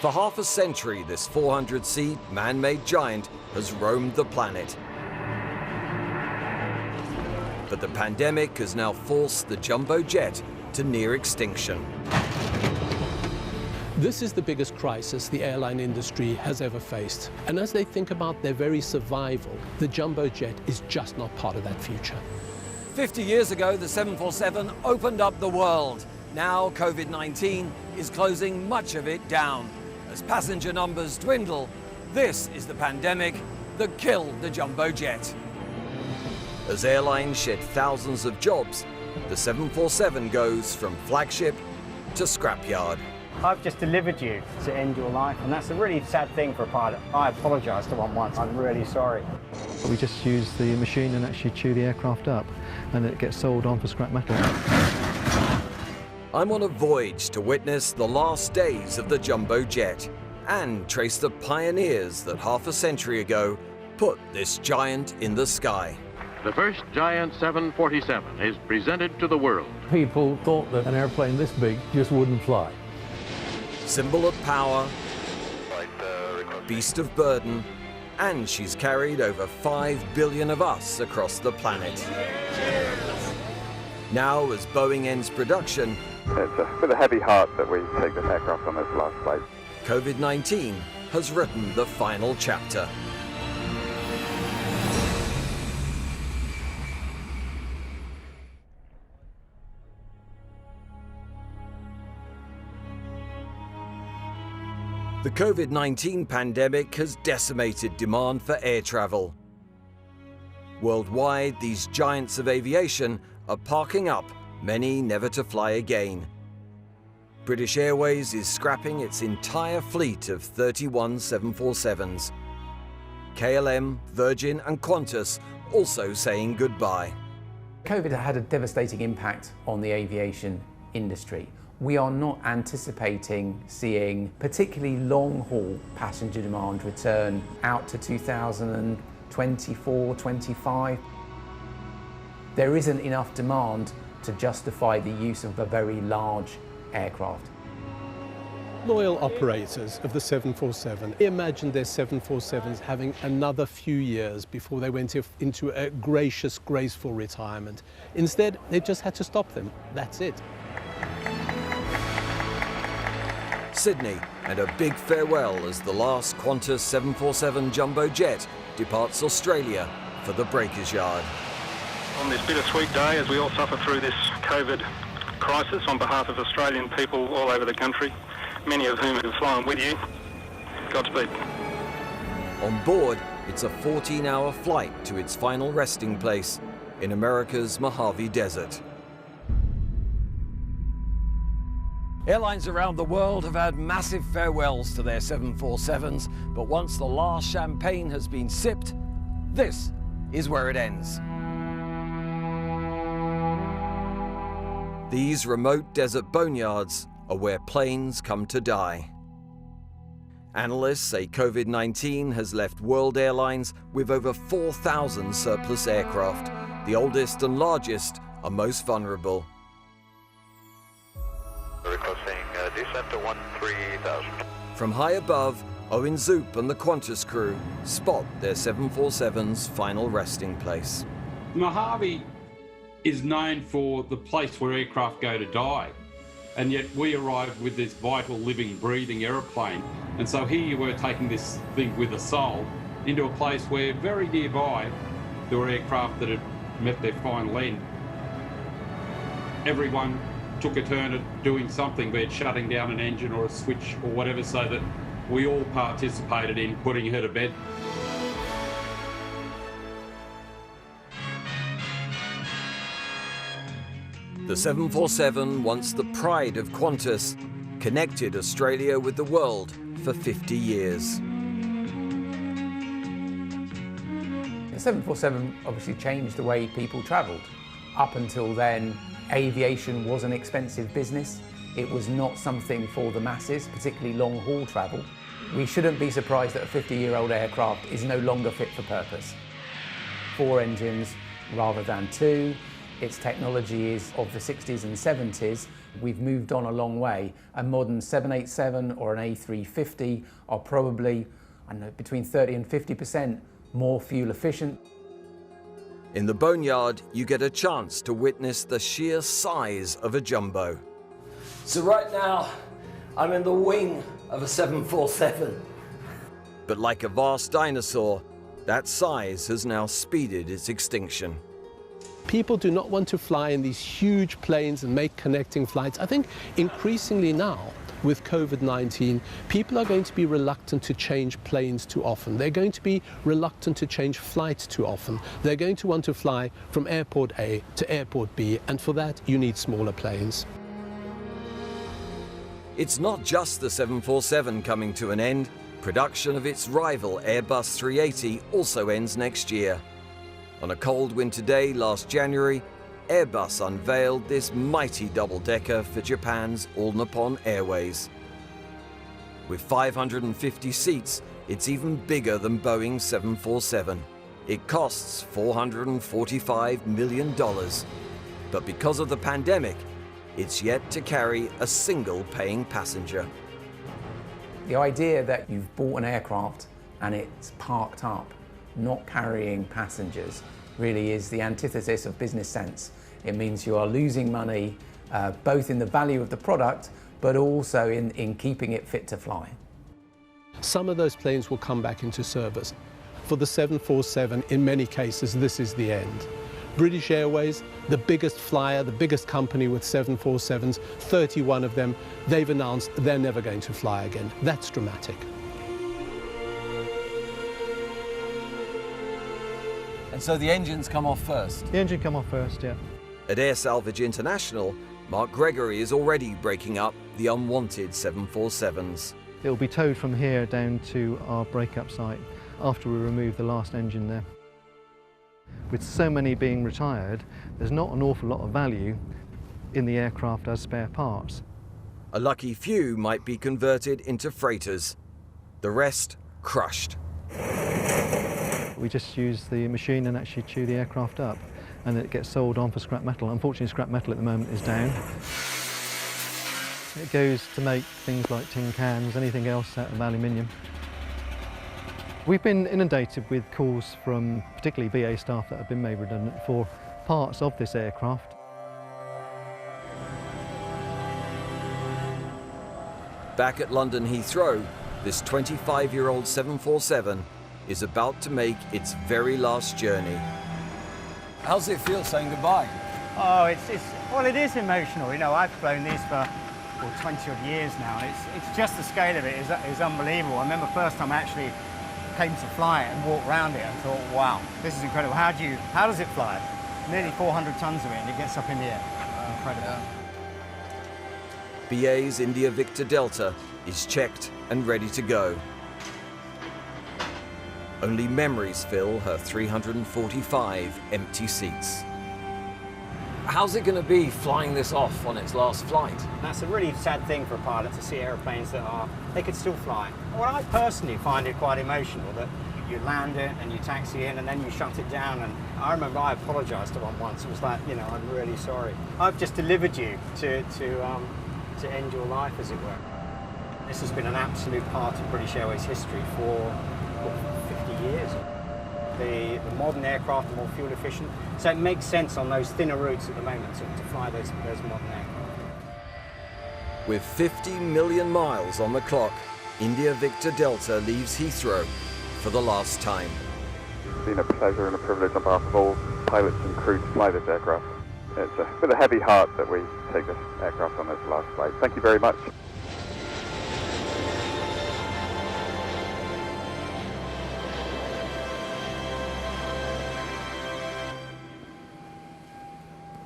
For half a century, this 400-seat man-made giant has roamed the planet. But the pandemic has now forced the jumbo jet to near extinction. This is the biggest crisis the airline industry has ever faced. And as they think about their very survival, the jumbo jet is just not part of that future. 50 years ago, the 747 opened up the world. Now, COVID-19 is closing much of it down. As passenger numbers dwindle, this is the pandemic that killed the jumbo jet. As airlines shed thousands of jobs, the 747 goes from flagship to scrapyard. I've just delivered you to end your life, and that's a really sad thing for a pilot. I apologised to one once, I'm really sorry. We just use the machine and actually chew the aircraft up, and it gets sold on for scrap metal. I'm on a voyage to witness the last days of the jumbo jet and trace the pioneers that half a century ago put this giant in the sky. The first giant 747 is presented to the world. People thought that an airplane this big just wouldn't fly. Symbol of power, beast of burden, and she's carried over 5 billion of us across the planet. Now, as Boeing ends production, it's with a heavy heart that we take this aircraft on its last flight. COVID-19 has written the final chapter. The COVID-19 pandemic has decimated demand for air travel. Worldwide, these giants of aviation are parking up, many never to fly again. British Airways is scrapping its entire fleet of 31 747s. KLM, Virgin and Qantas also saying goodbye. COVID had a devastating impact on the aviation industry. We are not anticipating seeing particularly long-haul passenger demand return out to 2024, 25. There isn't enough demand to justify the use of a very large aircraft. Loyal operators of the 747 imagined their 747s having another few years before they went into a gracious, graceful retirement. Instead, they just had to stop them. That's it. Sydney, and a big farewell as the last Qantas 747 jumbo jet departs Australia for the breakers yard. On this bittersweet day, as we all suffer through this COVID crisis, on behalf of Australian people all over the country, many of whom have flown with you, Godspeed. On board, it's a 14-hour flight to its final resting place in America's Mojave Desert. Airlines around the world have had massive farewells to their 747s, but once the last champagne has been sipped, this is where it ends. These remote desert boneyards are where planes come to die. Analysts say COVID-19 has left world airlines with over 4,000 surplus aircraft. The oldest and largest are most vulnerable. Requesting descent to 13,000. From high above, Owen Zoop and the Qantas crew spot their 747's final resting place. Mojave is known for the place where aircraft go to die, and yet we arrived with this vital, living, breathing aeroplane. And so here you were taking this thing with a soul into a place where very nearby there were aircraft that had met their final end. Everyone took a turn at doing something, be it shutting down an engine or a switch or whatever, so that we all participated in putting her to bed. The 747, once the pride of Qantas, connected Australia with the world for 50 years. The 747 obviously changed the way people travelled. Up until then, aviation was an expensive business. It was not something for the masses, particularly long-haul travel. We shouldn't be surprised that a 50-year-old aircraft is no longer fit for purpose. 4 engines rather than 2. Its technology is of the 60s and 70s, We've moved on a long way. A modern 787 or an A350 are probably, I don't know, between 30 and 50% more fuel efficient. In the boneyard, you get a chance to witness the sheer size of a jumbo. So right now, I'm in the wing of a 747. But like a vast dinosaur, that size has now speeded its extinction. People do not want to fly in these huge planes and make connecting flights. I think increasingly now, with COVID-19, people are going to be reluctant to change planes too often. They're going to be reluctant to change flights too often. They're going to want to fly from airport A to airport B, and for that you need smaller planes. It's not just the 747 coming to an end. Production of its rival Airbus 380 also ends next year. On a cold winter day last January, Airbus unveiled this mighty double-decker for Japan's All Nippon Airways. With 550 seats, it's even bigger than Boeing's 747. It costs $445 million. But because of the pandemic, it's yet to carry a single paying passenger. The idea that you've bought an aircraft and it's parked up, not carrying passengers, really is the antithesis of business sense. It means you are losing money, both in the value of the product, but also in keeping it fit to fly. Some of those planes will come back into service. For the 747, in many cases, this is the end. British Airways, the biggest flyer, the biggest company with 747s, 31 of them, they've announced they're never going to fly again. That's dramatic. And so the engines come off first? The engine come off first, yeah. At Air Salvage International, Mark Gregory is already breaking up the unwanted 747s. It will be towed from here down to our breakup site after we remove the last engine there. With so many being retired, there's not an awful lot of value in the aircraft as spare parts. A lucky few might be converted into freighters. The rest crushed. We just use the machine and actually chew the aircraft up, and it gets sold on for scrap metal. Unfortunately, scrap metal at the moment is down. It goes to make things like tin cans, anything else out of aluminium. We've been inundated with calls from particularly BA staff that have been made redundant for parts of this aircraft. Back at London Heathrow, this 25-year-old 747 is about to make its very last journey. How's it feel saying goodbye? Oh, well, it is emotional. You know, I've flown these for 20 odd years now. It's just the scale of it is unbelievable. I remember first time I actually came to fly it and walked around it and thought, wow, this is incredible. How does it fly? Nearly 400 tons of it and it gets up in the air. Incredible. BA's India Victor Delta is checked and ready to go. Only memories fill her 345 empty seats. How's it going to be flying this off on its last flight? That's a really sad thing for a pilot, to see airplanes that they could still fly. Well, I personally find it quite emotional that you land it and you taxi in and then you shut it down. And I remember I apologised to one once. It was like, you know, I'm really sorry. I've just delivered you to end your life, as it were. This has been an absolute part of British Airways history for 50 years. The modern aircraft are more fuel efficient, so it makes sense on those thinner routes at the moment to fly those modern aircraft. With 50 million miles on the clock, India Victor Delta leaves Heathrow for the last time. It's been a pleasure and a privilege on behalf of all pilots and crew to fly this aircraft. It's with a heavy heart that we take this aircraft on this last flight. Thank you very much.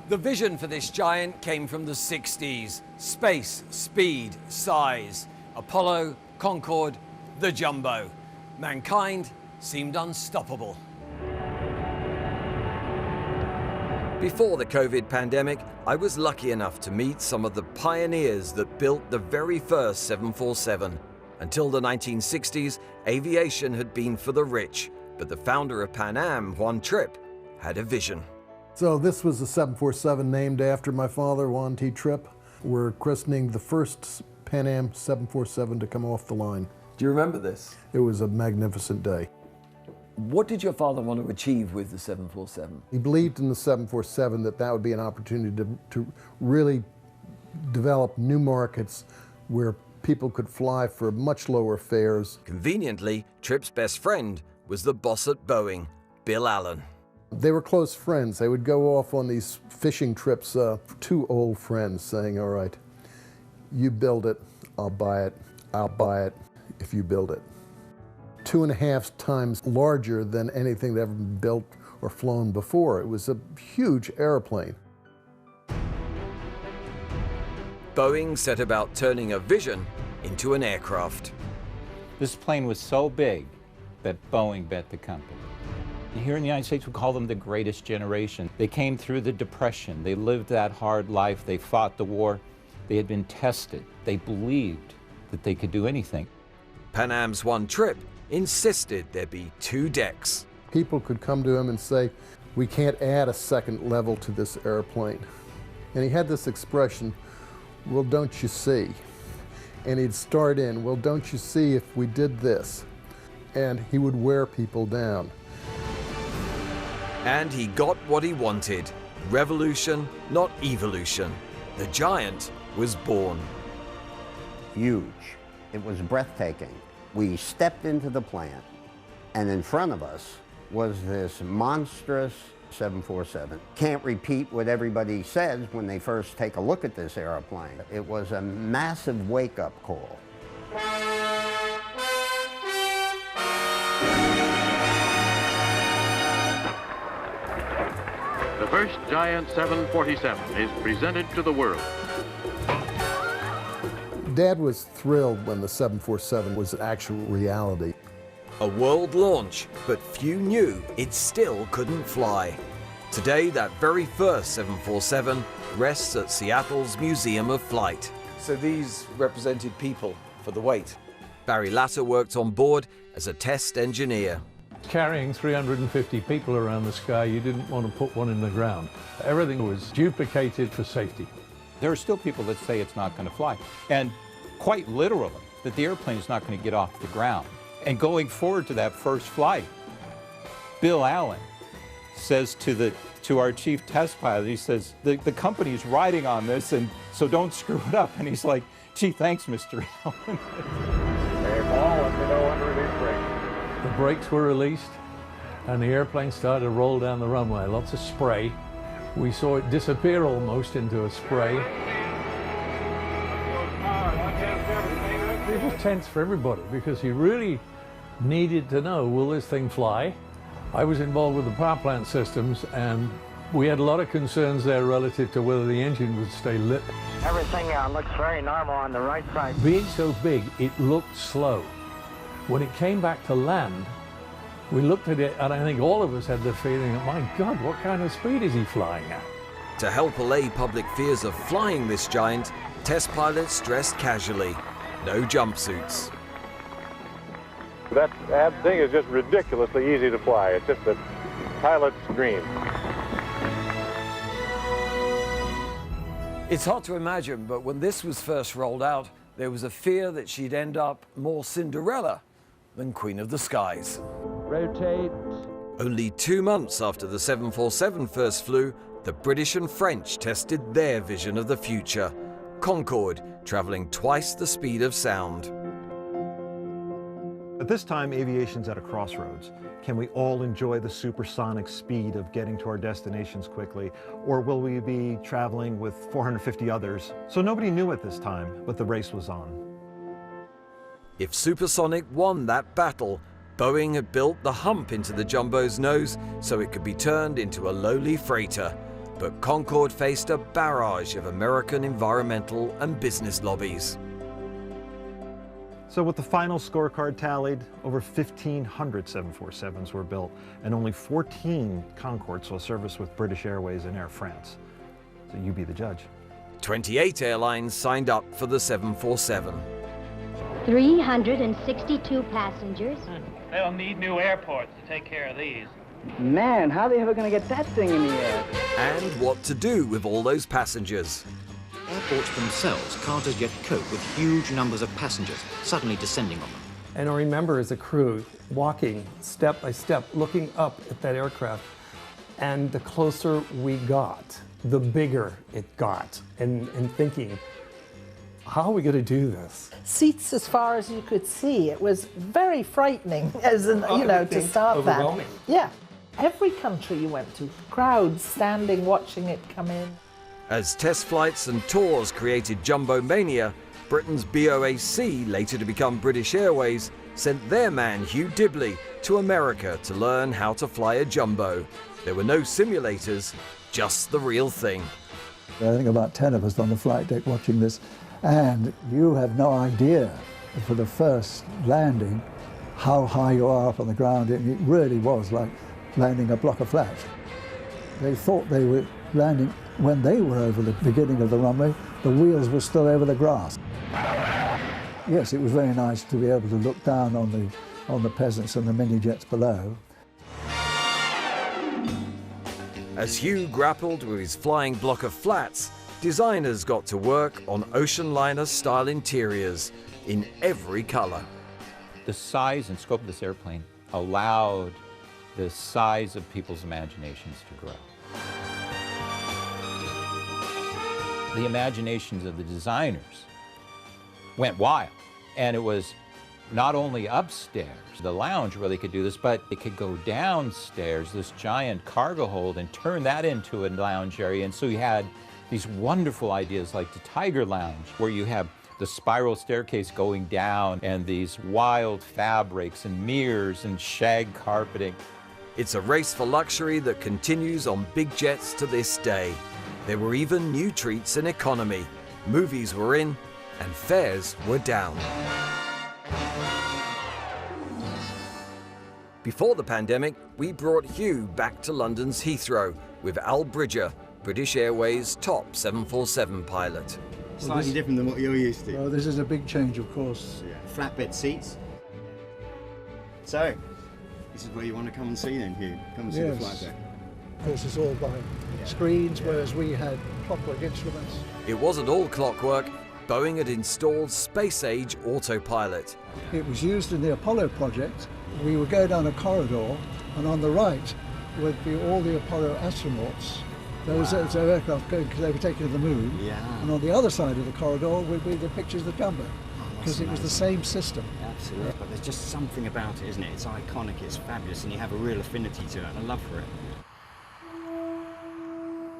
The vision for this giant came from the 60s. Space, speed, size. Apollo, Concorde, the jumbo. Mankind seemed unstoppable. Before the COVID pandemic, I was lucky enough to meet some of the pioneers that built the very first 747. Until the 1960s, aviation had been for the rich, but the founder of Pan Am, Juan Trippe, had a vision. So this was a 747 named after my father, Juan T. Trippe. We're christening the first Pan Am 747 to come off the line. Do you remember this? It was a magnificent day. What did your father want to achieve with the 747? He believed in the 747 that would be an opportunity to really develop new markets where people could fly for much lower fares. Conveniently, Tripp's best friend was the boss at Boeing, Bill Allen. They were close friends. They would go off on these fishing trips, two old friends saying, all right, you build it, I'll buy it if you build it. 2.5 times larger than anything that ever been built or flown before. It was a huge airplane. Boeing set about turning a vision into an aircraft. This plane was so big that Boeing bet the company. Here in the United States, we call them the greatest generation. They came through the Depression. They lived that hard life. They fought the war. They had been tested. They believed that they could do anything. Pan Am's one trip insisted there be 2 decks. People could come to him and say, we can't add a second level to this airplane. And he had this expression, well, don't you see? And he'd start in, well, don't you see if we did this? And he would wear people down. And he got what he wanted. Revolution, not evolution. The giant was born. Huge. It was breathtaking. We stepped into the plant, and in front of us was this monstrous 747. Can't repeat what everybody says when they first take a look at this airplane. It was a massive wake-up call. The first giant 747 is presented to the world. Dad was thrilled when the 747 was an actual reality. A world launch, but few knew it still couldn't fly. Today, that very first 747 rests at Seattle's Museum of Flight. So these represented people for the wait. Barry Latter worked on board as a test engineer. Carrying 350 people around the sky, you didn't want to put one in the ground. Everything was duplicated for safety. There are still people that say it's not going to fly, and quite literally, that the airplane is not going to get off the ground. And going forward to that first flight, Bill Allen says to our chief test pilot, he says, the company's riding on this, and so don't screw it up. And he's like, gee, thanks, Mr. Allen. Hey, Paul, let me know when to release brakes. The brakes were released, and the airplane started to roll down the runway. Lots of spray. We saw it disappear almost into a spray. It was tense for everybody because you really needed to know, will this thing fly? I was involved with the power plant systems, and we had a lot of concerns there relative to whether the engine would stay lit. Everything looks very normal on the right side. Being so big, it looked slow. When it came back to land, we looked at it, and I think all of us had the feeling, my God, what kind of speed is he flying at? To help allay public fears of flying this giant, test pilots dressed casually. No jumpsuits. That thing is just ridiculously easy to fly. It's just a pilot's dream. It's hard to imagine, but when this was first rolled out, there was a fear that she'd end up more Cinderella than Queen of the Skies. Rotate. Only 2 months after the 747 first flew, the British and French tested their vision of the future. Concorde, traveling twice the speed of sound. At this time, aviation's at a crossroads. Can we all enjoy the supersonic speed of getting to our destinations quickly, or will we be traveling with 450 others? So nobody knew at this time, but the race was on. If supersonic won that battle, Boeing had built the hump into the jumbo's nose so it could be turned into a lowly freighter. But Concorde faced a barrage of American environmental and business lobbies. So with the final scorecard tallied, over 1,500 747s were built, and only 14 Concordes saw service with British Airways and Air France. So you be the judge. 28 airlines signed up for the 747. 362 passengers. They'll need new airports to take care of these. Man, how are they ever going to get that thing in the air? And what to do with all those passengers. airports themselves can't as yet cope with huge numbers of passengers suddenly descending on them. And I remember as a crew walking step by step, looking up at that aircraft, and the closer we got, the bigger it got, and thinking, how are we going to do this? Seats as far as you could see. It was very frightening, as in, you know, to start that. Overwhelming. Yeah. Every country you went to, crowds standing watching it come in. As test flights and tours created jumbo mania, Britain's BOAC, later to become British Airways, sent their man Hugh Dibley to America to learn how to fly a jumbo. There were no simulators, just the real thing. I think about 10 of us on the flight deck watching this, and you have no idea for the first landing how high you are up on the ground. It really was like landing a block of flats. They thought they were landing when they were over the beginning of the runway. The wheels were still over the grass. Yes, it was very nice to be able to look down on the peasants and the mini jets below. As Hugh grappled with his flying block of flats, designers got to work on ocean liner style interiors in every color. The size and scope of this airplane allowed the size of people's imaginations to grow. The imaginations of the designers went wild, and it was not only upstairs, the lounge where they could do this, but they could go downstairs, this giant cargo hold, and turn that into a lounge area. And so you had these wonderful ideas like the Tiger Lounge, where you have the spiral staircase going down and these wild fabrics and mirrors and shag carpeting. It's a race for luxury that continues on big jets to this day. There were even new treats in economy. Movies were in and fares were down. Before the pandemic, we brought Hugh back to London's Heathrow with Al Bridger, British Airways' top 747 pilot. Slightly different than what you're used to. Well, this is a big change, of course. Yeah. Flatbed seats. So, this is where you want to come and see then, Hugh. Come and see the flight deck. Of course, it's all by screens, whereas we had clockwork instruments. It wasn't all clockwork. Boeing had installed space-age autopilot. It was used in the Apollo project. We would go down a corridor, and on the right would be all the Apollo astronauts. Those aircraft going, because they were taken to the moon. Yeah. And on the other side of the corridor would be the pictures of the jumbo, because it was the same system. Absolutely. But there's just something about it, isn't it? It's iconic, it's fabulous, and you have a real affinity to it, and a love for it.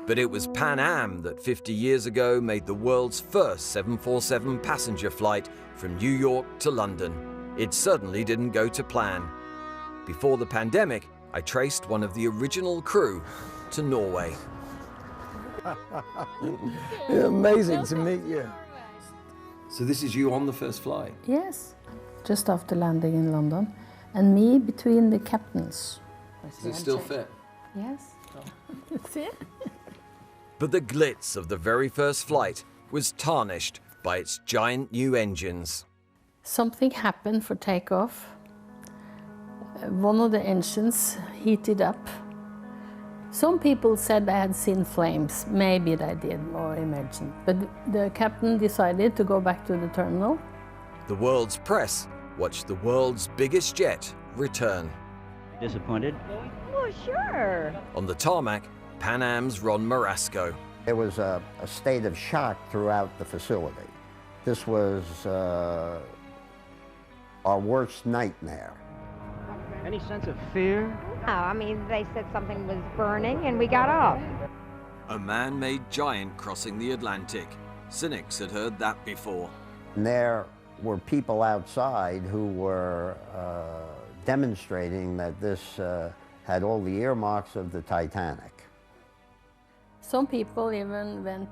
But it was Pan Am that 50 years ago made the world's first 747 passenger flight from New York to London. It certainly didn't go to plan. Before the pandemic, I traced one of the original crew to Norway. Amazing to meet you. So this is you on the first flight? Yes, just after landing in London, and me between the captains. Does it still fit? Yes. See it? But the glitz of the very first flight was tarnished by its giant new engines. Something happened for takeoff. One of the engines heated up. Some people said they had seen flames. Maybe they did, or imagined. But the captain decided to go back to the terminal. The world's press watched the world's biggest jet return. Disappointed? Well, sure. On the tarmac, Pan Am's Ron Marasco. There was a state of shock throughout the facility. This was our worst nightmare. Any sense of fear? No, I mean, they said something was burning and we got off. A man-made giant crossing the Atlantic. Cynics had heard that before. And there were people outside who were demonstrating that this had all the earmarks of the Titanic. Some people even went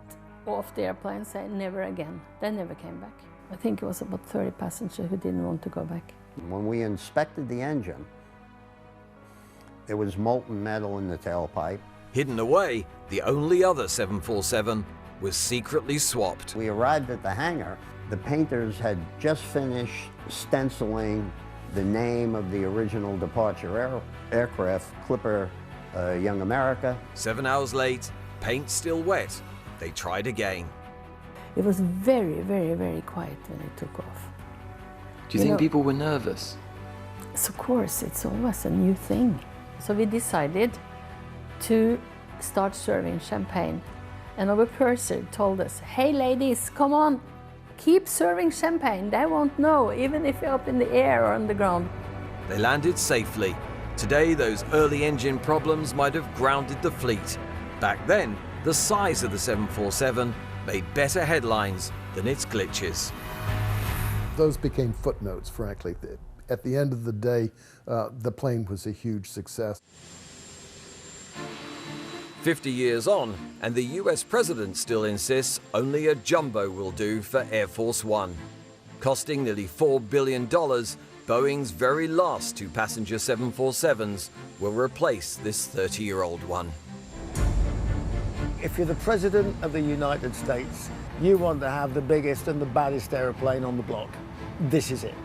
off the airplane and said, never again. They never came back. I think it was about 30 passengers who didn't want to go back. When we inspected the engine, there was molten metal in the tailpipe. Hidden away, the only other 747 was secretly swapped. We arrived at the hangar. The painters had just finished stenciling the name of the original departure aircraft, Clipper Young America. 7 hours late, paint still wet. They tried again. It was very, very, very quiet when it took off. Do you think people were nervous? So of course, it's always a new thing. So we decided to start serving champagne. And our purser told us, hey ladies, come on, keep serving champagne. They won't know, even if you're up in the air or on the ground. They landed safely. Today, those early engine problems might have grounded the fleet. Back then, the size of the 747 made better headlines than its glitches. Those became footnotes, frankly. At the end of the day, the plane was a huge success. 50 years on, and the US president still insists only a jumbo will do for Air Force One. Costing nearly $4 billion, Boeing's very last two passenger 747s will replace this 30-year-old one. If you're the President of the United States, you want to have the biggest and the baddest airplane on the block. This is it.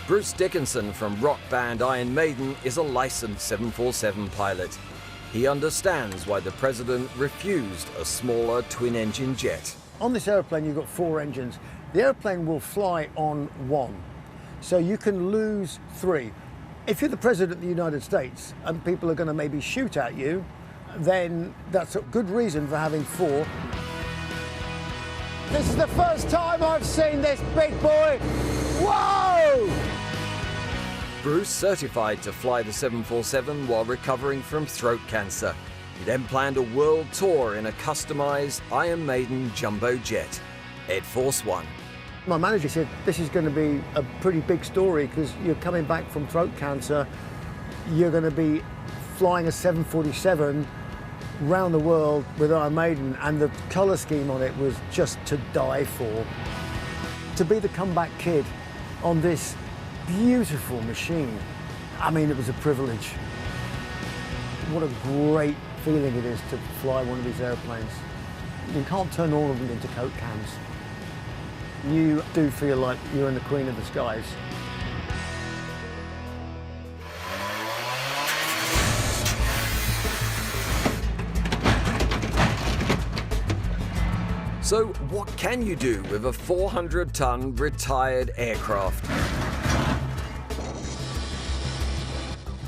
Bruce Dickinson from rock band Iron Maiden is a licensed 747 pilot. He understands why the president refused a smaller twin-engine jet. On this airplane, you've got 4 engines. The airplane will fly on 1, so you can lose 3. If you're the President of the United States and people are going to maybe shoot at you, then that's a good reason for having 4. This is the first time I've seen this big boy. Whoa! Bruce certified to fly the 747 while recovering from throat cancer. He then planned a world tour in a customized Iron Maiden jumbo jet, Air Force One. My manager said, this is going to be a pretty big story because you're coming back from throat cancer. You're going to be flying a 747 round the world with Iron Maiden, and the colour scheme on it was just to die for. To be the comeback kid on this beautiful machine, I mean, it was a privilege. What a great feeling it is to fly one of these airplanes. You can't turn all of them into Coke cans. You do feel like you're in the queen of the skies. So what can you do with a 400-ton retired aircraft?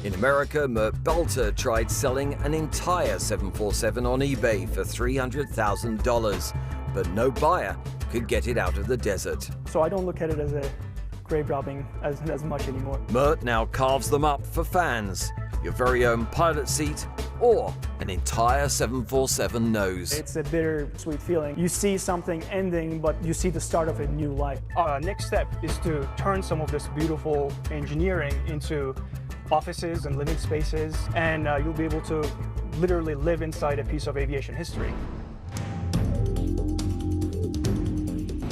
In America, Mert Balter tried selling an entire 747 on eBay for $300,000, but no buyer could get it out of the desert. So I don't look at it as a grave robbing as much anymore. Mert now carves them up for fans. Your very own pilot seat or an entire 747 nose. It's a bittersweet feeling. You see something ending, but you see the start of a new life. Our next step is to turn some of this beautiful engineering into offices and living spaces, and you'll be able to literally live inside a piece of aviation history.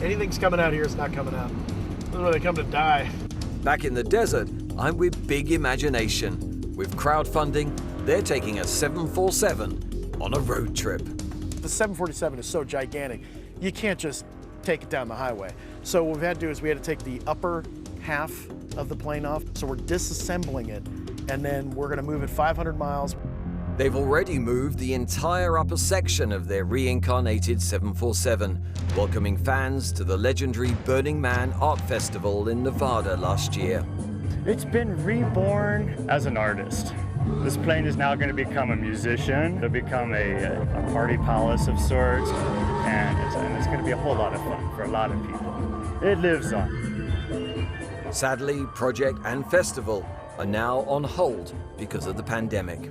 Anything's coming out here, it's not coming out. This is where they come to die. Back in the desert, I'm with big imagination. With crowdfunding, they're taking a 747 on a road trip. The 747 is so gigantic, you can't just take it down the highway. So what we've had to do is we had to take the upper half of the plane off. So we're disassembling it, and then we're gonna move it 500 miles. They've already moved the entire upper section of their reincarnated 747, welcoming fans to the legendary Burning Man Art Festival in Nevada last year. It's been reborn as an artist. This plane is now going to become a musician. It'll become a party palace of sorts, and it's going to be a whole lot of fun for a lot of people. It lives on. Sadly, project and festival are now on hold because of the pandemic.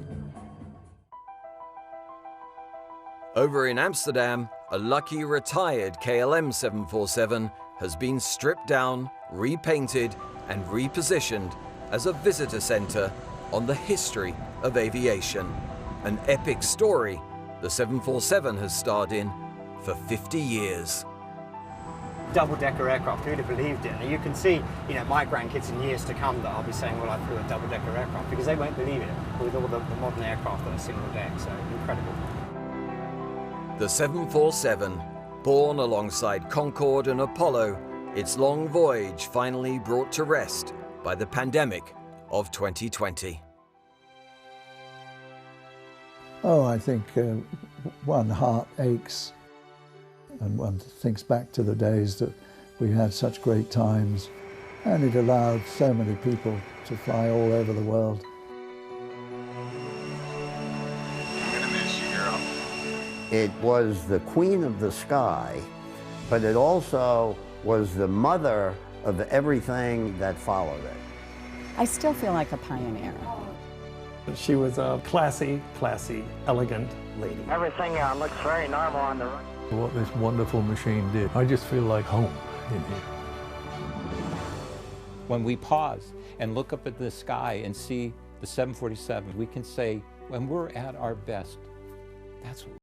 Over in Amsterdam, a lucky retired KLM 747 has been stripped down, repainted, and repositioned as a visitor center on the history of aviation. An epic story the 747 has starred in for 50 years. Double-decker aircraft, who'd have believed it? And you can see, my grandkids in years to come that I'll be saying, well, I flew a double-decker aircraft, because they won't believe it with all the modern aircraft that are single deck, so incredible. The 747, born alongside Concorde and Apollo, its long voyage finally brought to rest by the pandemic of 2020. Oh, I think one heart aches and one thinks back to the days that we had such great times, and it allowed so many people to fly all over the world. It was the queen of the sky, but it also was the mother of everything that followed it. I still feel like a pioneer. She was a classy, elegant lady. Everything looks very normal on the right. What this wonderful machine did, I just feel like home in here. When we pause and look up at the sky and see the 747, we can say, when we're at our best, that's what